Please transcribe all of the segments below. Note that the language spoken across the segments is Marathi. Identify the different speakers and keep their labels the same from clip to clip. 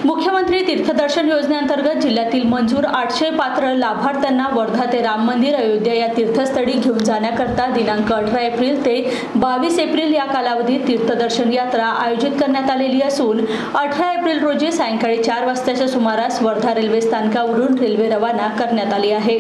Speaker 1: मुख्यमंत्री तीर्थदर्शन योजनेअंतर्गत जिल्ह्यातील मंजूर 800 पात्र लाभार्थ्यांना वर्धा ते राम मंदिर अयोध्या या तीर्थस्थळी घेऊन जाण्याकरता दिनांक 18 एप्रिल ते 22 एप्रिल या कालावधीत तीर्थदर्शन यात्रा आयोजित करण्यात आलेली असून 18 एप्रिल रोजी सायंकाळी 4 वाजताच्या सुमारास वर्धा रेल्वे स्थानकावरून रेल्वे रवाना करण्यात आली आहे।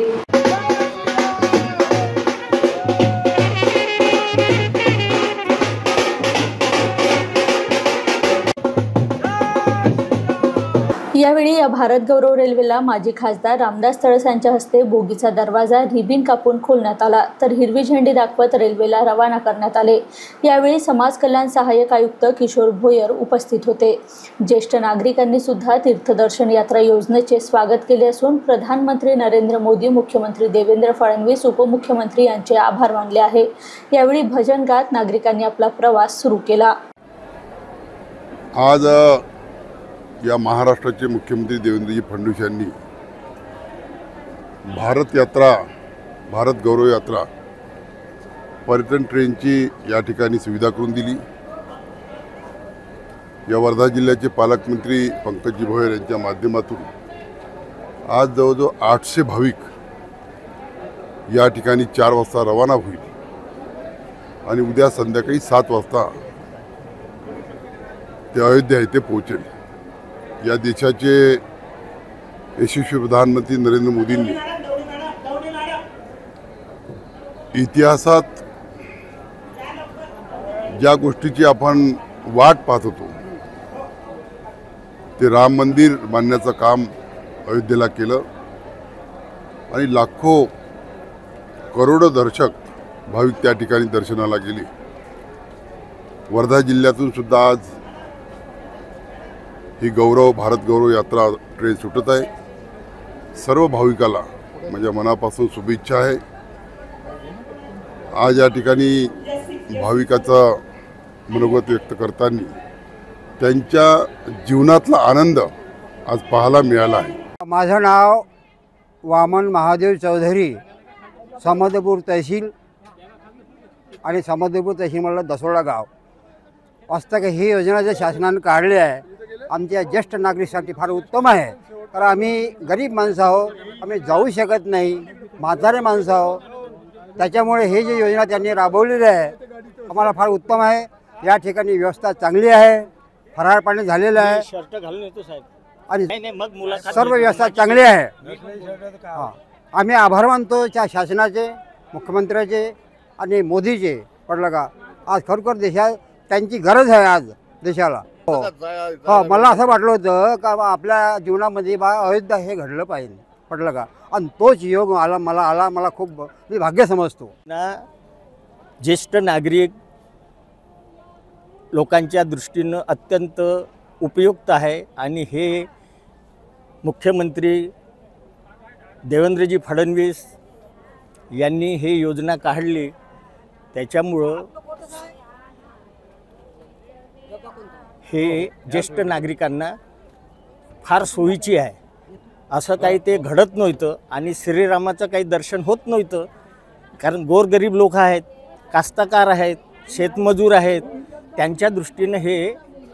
Speaker 1: यावेळी या भारत गौरव रेल्वेला माजी खासदार रामदास तळस यांच्या हस्ते बोगीचा दरवाजा रिबीन कापून खोलण्यात आला, तर हिरवी झेंडी दाखवत रेल्वेला रवाना करण्यात आले। यावेळी समाज कल्याण सहाय्यक आयुक्त किशोर भोयर उपस्थित होते। ज्येष्ठ नागरिकांनी सुद्धा तीर्थदर्शन यात्रा योजनेचे स्वागत केले असून प्रधानमंत्री नरेंद्र मोदी, मुख्यमंत्री देवेंद्र फडणवीस, उपमुख्यमंत्री यांचे आभार मानले आहे। यावेळी भजन गात नागरिकांनी आपला प्रवास सुरू केला।
Speaker 2: आज या महाराष्ट्राचे मुख्यमंत्री देवेंद्रजी फडणवीस यांनी भारत गौरव यात्रा पर्यटन ट्रेनची या ठिकाणी सुविधा करून दिली। या वर्धा जिल्ह्याचे पालकमंत्री पंकजी भोयर यांच्या माध्यमातून आज जवळजवळ 800 भाविक या ठिकाणी 4 वाजता रवाना होईल आणि उद्या संध्याकाळी 7 वाजता ते अयोध्या येथे पोहोचेल। या देशाचे यशस्वी प्रधानमंत्री नरेंद्र मोदींनी इतिहासात ज्या गोष्टीची आपण वाट पाहत होतो ते राम मंदिर बांधण्याचं काम अयोध्येला केलं आणि लाखो करोडो दर्शक भाविक त्या ठिकाणी दर्शनाला गेले। वर्धा जिल्ह्यातून सुद्धा आज ही भारत गौरव यात्रा ट्रेन सुटत आहे। सर्व भाविकाला माझ्या मनापासून शुभेच्छा आहे। आज या ठिकाणी भाविकाचा मनोगत व्यक्त करताना त्यांच्या जीवनातला आनंद आज पाहायला मिळाला आहे।
Speaker 3: माझं नाव वामन महादेव चौधरी, समदपूर तहसील आणि समदपूर तहसील म्हणलं दसोडा गाव। वास्तविक ही योजना ज्या शासनाने काढली आहे आमच्या ज्येष्ठ नागरिकांसाठी फार उत्तम आहे, कारण आम्ही गरीब माणसं आहोत, आम्ही जाऊ शकत नाही, म्हातारे माणसं आहोत। त्याच्यामुळे हे जी योजना त्यांनी राबवलेली आहे आम्हाला फार उत्तम आहे। या ठिकाणी व्यवस्था चांगली आहे, फराळ पाणी झालेलं आहे आणि सर्व व्यवस्था चांगली आहे। आम्ही आभार मानतो त्या शासनाचे, मुख्यमंत्र्याचे आणि मोदीचे। पडलं का आज खरोखर देशात त्यांची गरज आहे आज देशाला। हो, मला असं वाटलं होतं का आपल्या जीवनामध्ये अयोध्या हे घडलं पाहिजे, पडलं का, आणि तोच योग मला खूप मी भाग्य समजतो
Speaker 4: ना। ज्येष्ठ नागरिक लोकांच्या दृष्टीनं अत्यंत उपयुक्त आहे आणि हे मुख्यमंत्री देवेंद्रजी फडणवीस यांनी हे योजना काढली, त्याच्यामुळं हे ज्येष्ठ नागरिकांना फार सोयीची आहे। असं काही ते घडत नव्हतं आणि श्रीरामाचं काही दर्शन होत नव्हतं, कारण गोरगरीब लोक आहेत, कास्तकार आहेत, शेतमजूर आहेत, त्यांच्या दृष्टीनं हे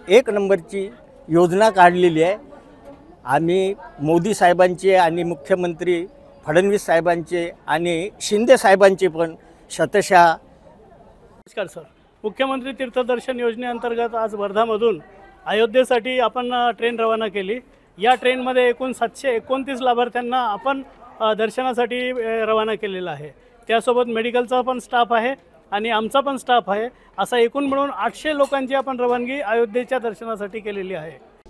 Speaker 4: एक नंबरची योजना काढलेली आहे। आम्ही मोदी साहेबांचे आणि मुख्यमंत्री फडणवीस साहेबांचे आणि शिंदे साहेबांचे पण शतशः
Speaker 5: नमस्कार सर। मुख्यमंत्री तीर्थदर्शन योजनेअंतर्गत आज वर्धामधून अयोध्येसाठी आपण ट्रेन रवाना केली। या ट्रेनमध्ये एकूण 729 लाभार्थ्यांना आपण दर्शनासाठी रवाना केलेला आहे। त्यासोबत मेडिकलचा पण स्टाफ आहे आणि आमचा पण स्टाफ आहे। असा एकूण मिळून 800 लोकांची आपण रवानगी अयोध्येच्या दर्शनासाठी केलेली आहे।